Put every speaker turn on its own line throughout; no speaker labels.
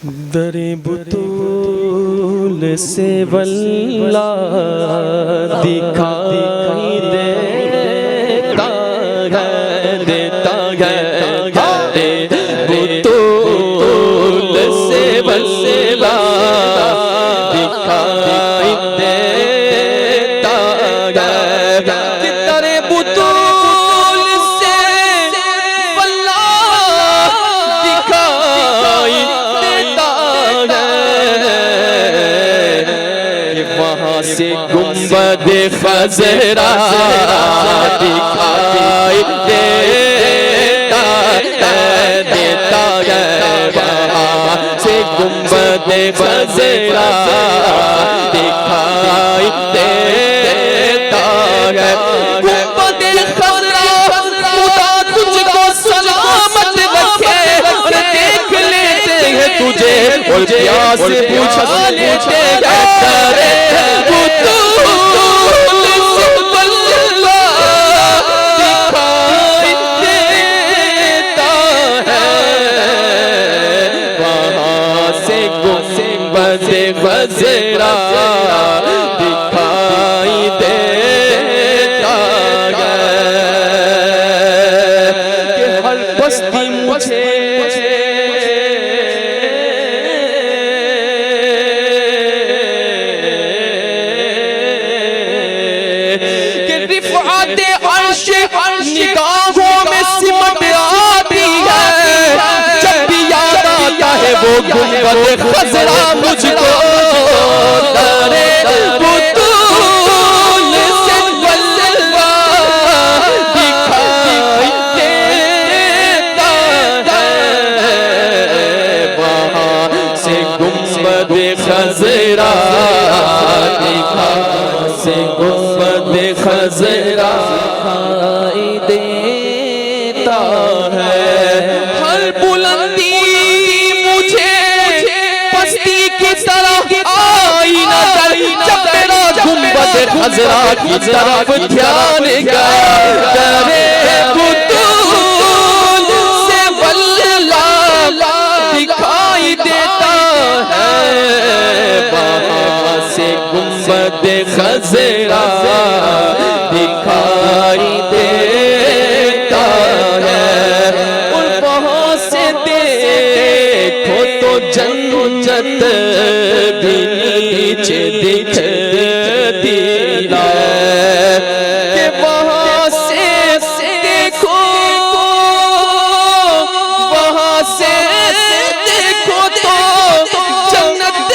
در بطول سے واللہ دکھائی دیتا ہے بطول سے واللہ دکھائی دیتا ہے در بطول سے واللہ دکھائی سے گنبد خضرا دکھائی دیتا ہے وہاں سے گنبد خضرا دکھائی دیتا ہے گنبد خضرا خدا تجھ کو سلامت رکھے اور دیکھ لیتے ہیں تجھے اور پیاس پوچھا لیتے ہیں خضرا دکھائی دیتا ہے کہ ہر بستی مجھے کہ رفعت عرش نگاہوں میں سمٹ آتی ہے جب بھی یاد آتا ہے وہ گنبد خضرا مجھ کو خضرا دکھائی دیتا ہے ہر بلندی مجھے پستی کی طرف آئی نظر جب میرا گنبد خضرا کی طرف دھیان گیا کرے بطول سے واللہ دکھائی دیتا ہے وہاں سے گنبد خضرا دکھائی دیتا ہے اور وہاں سے دیکھو تو جنت بھی نیچے دکھتی ہے کہ وہاں سے دیکھو وہاں سے دیکھو تو جنت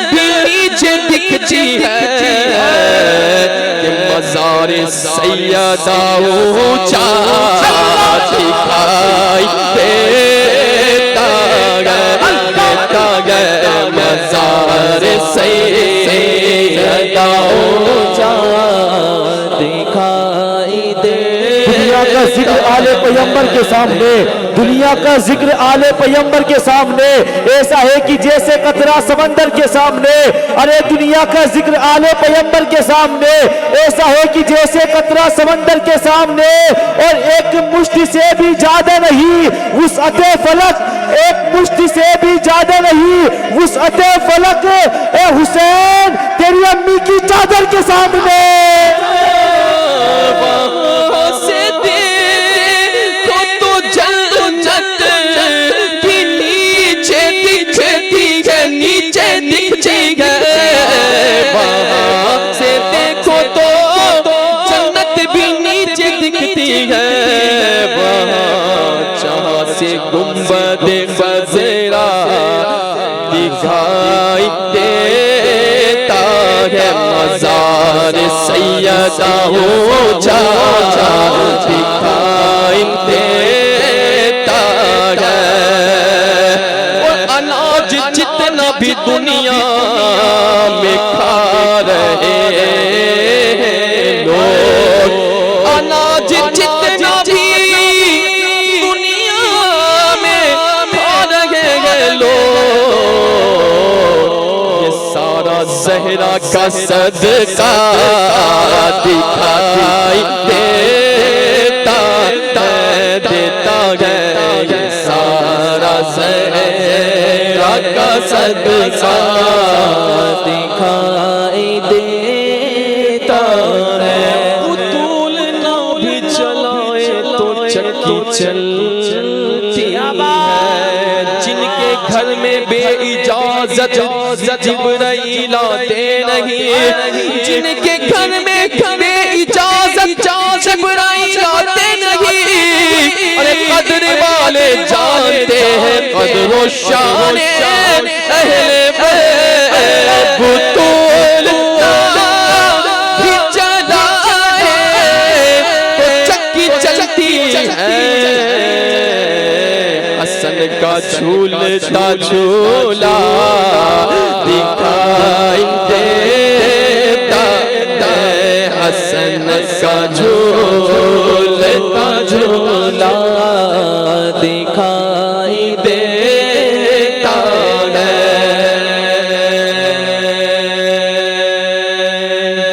بھی نیچے دکھتی ہے کہ مزار سیدہ اونچا دکھائی دیتا ہے مزار سیدہ اونچا دکھائی
دنیا کا ذکر آل پیغمبر کے سامنے دنیا کا ذکر آل پیغمبر کے سامنے ایسا ہے کہ جیسے قطرہ سمندر کے سامنے ارے دنیا کا ذکر آل پیغمبر کے سامنے ایسا ہے کہ جیسے قطرہ سمندر کے سامنے اور ایک مشتی سے بھی زیادہ نہیں وسعت فلک ایک مشتی سے بھی زیادہ نہیں وسعت فلک اے حسین تیری امی کی چادر کے سامنے
گنبد خضرا دکھائی دیتا ہے مزار سیدہ اونچا دکھائی دیتا ہے اور اناج جتنا بھی دنیا میں کھا رہے لوگ اناج جتنا بھی زہرا کا صدقہ دکھائی دیتا ہے سارا زہرا کا صدقہ دکھائی دیتا ہے بطول نہ بھی چلائے تو چکی چلتی ہے جن کے گھر میں بے اجازت جبرائیل آتے نہیں جن کے گھر میں بے اجازت جبرائیل آتے نہیں ارے قدر والے جانتے ہیں قدر و شان اہل بیت بطول بھی چلائے تو چکی چلتی ہے حسن کا جھولتا جھولا دکھائی دیتا ہے حسن کا جھولتا جھولا دکھائی دیتا ہے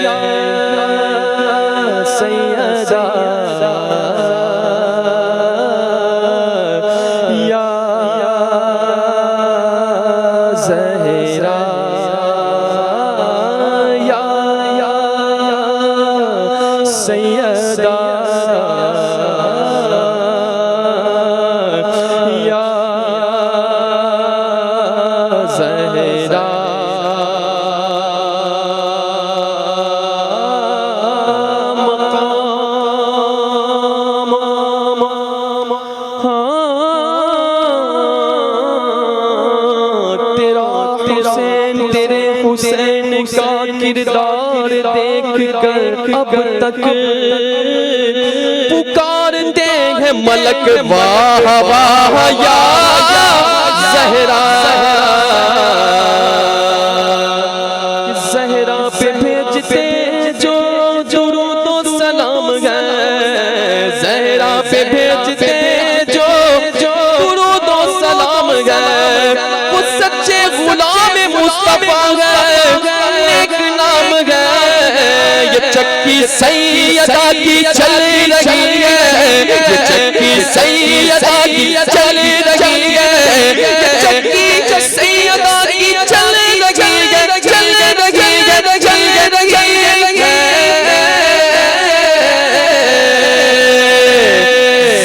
یا سیدہ یا زہرا یا سیدہ یا زہرا تیرے حسین کا کردار دیکھ کر اب تک پکارتے ہیں ملک واہ واہ یا زہرا زہرا پہ بھیجتے جو درود و سلام ہے زہرا پہ بھیجتے جو درود و سلام ہے وہ سچے غلام مصطفیٰ ہے نیک نام ہے یہ چکی سیدہ کی چل رہی ہے یہ چکی سیدہ کی چل رہی ہے یہ چکی سیدہ کی چل رہی ہے چل رہی ہے چل رہی ہے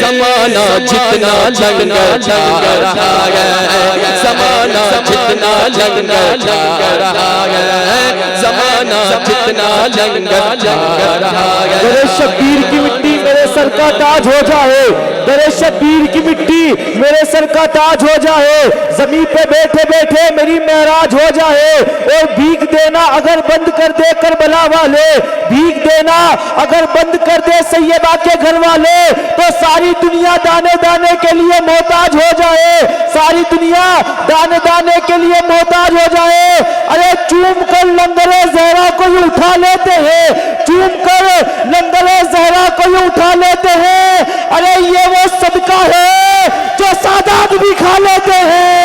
زمانہ جتنا لنگر جا رہا ہے زمانہ جتنا لنگر جا رہا ہے زمانہ جتنا لنگر جا رہا ہے
میرے شبیر کی مٹی میرے سر کا تاج ہو جائے میرے شبیر کی مٹی میرے سر کا تاج ہو جائے زمین پہ بیٹھے بیٹھے میری معراج ہو جائے اور بھیک دینا اگر بند کر دے کربلا والے بھیک دینا اگر بند کر دے سیدہ کے گھر والے تو ساری دنیا دانے دانے کے لیے محتاج ہو جائے ساری دنیا دانے دانے کے لیے محتاج ہو جائے ارے چوم کر لنگر زہرا کو یہ اٹھا لیتے ہیں چوم کر لنگر زہرا کو یہ اٹھا لیتے ہیں ارے یہ وہ صدقہ ہے جو سادات بھی کھا لیتے ہیں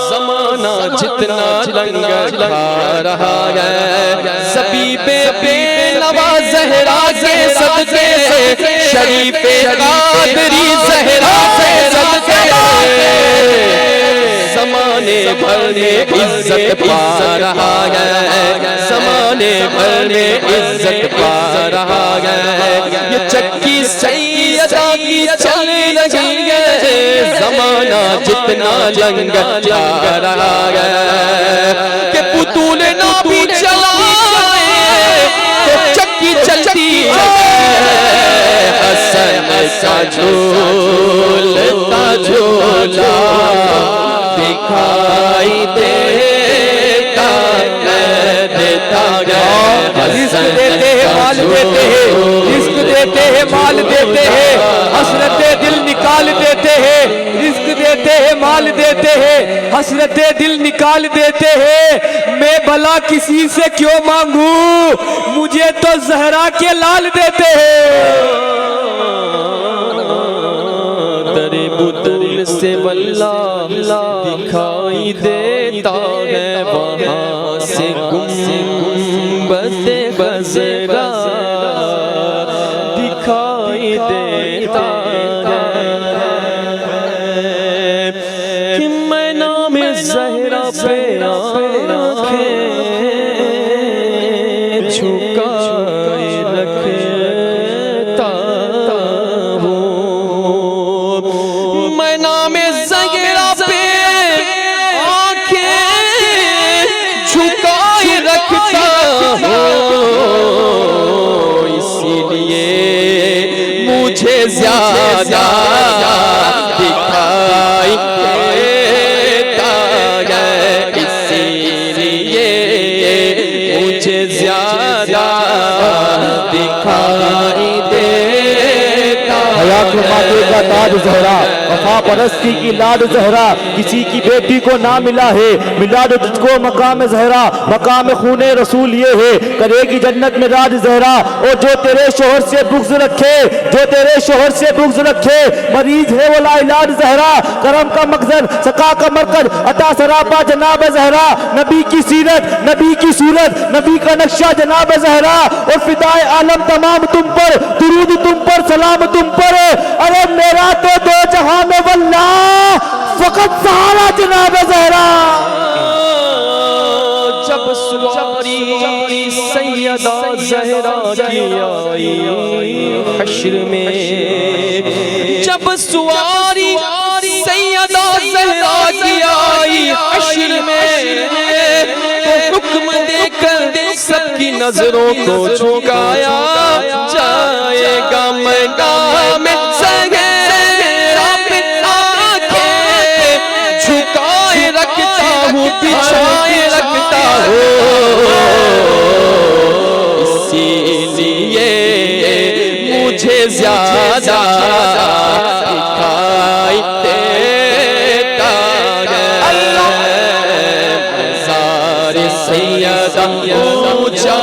زمانہ جتنا لنگر کھا رہا ہے زبیب بے نوا زہرا کے صدقے شریف قادری زہرا کے صدقے زمانے بھر میں عزت پا رہا ہے زمانے بھر میں عزت پا رہا ہے یہ چکی سیدہ کی چل رہی ہے زمانہ جتنا لنگر جا رہا ہے کہ بطول نہ بھی چلائے تو چکی چلتی ہے حسن کا جھولتا جھولا دکھائی دیتا گیا
رزق دیتے ہیں مال دیتے ہیں رزق دیتے ہیں مال دیتے ہیں حسرت دل نکال دیتے ہیں رزق دیتے ہیں مال دیتے ہیں حسرت دل نکال دیتے ہیں میں بھلا کسی سے کیوں مانگوں مجھے تو زہرا کے لال دیتے ہیں
درے بطول سے واللہ دکھائی دیتا ہے وہاں سے گنبد خضرا دکھائی دیتا ہے میں نام زہرا پہ آنکھیں جھکائے رکھتا ہوں، اسی لیے مجھے زیادہ دکھائی دیتا ہے، اسی لیے مجھے زیادہ دکھائی دیتا
حیا کے ماتھے کا تاج زہرا، وفا پرستی کی لاڈ زہرا، کسی کی بیٹی کو نہ ملا ہے، ملا دو تجھ کو مقام زہرا، مقام خون رسول یہ ہے، کرے گی جنت میں راج زہرا۔ اور جو تیرے شوہر سے بغض رکھے، جو تیرے شوہر سے بغض رکھے، مریض ہے وہ لا علاج زہرا، کرم کا مخزن سقا کا مرکز عطا سراپا جناب زہرا، نبی کی سیرت، نبی کی صورت، نبی کا نقشہ جناب زہرا، اور فدائے عالم تمام تم پر، درود تم پر، سلام تم پر، ارے میرا تو دو جہاں میں واللہ فقط سہارا جناب زہرا۔
جب سواری سیدہ زہرا کی آئی حشر میں، جب سواری سیدہ زہرا کی آئی حشر میں، تو حکم دے کر سب کی نظروں کو جھکایا جائے گا، میدان میں زہرا پہ آنکھیں جھکائے رکھتا ہوں، بچھائے رکھتا ہوں، اسی لیے مجھے زیادہ دکھائی دیتا ہے، مزار سیدہ اونچا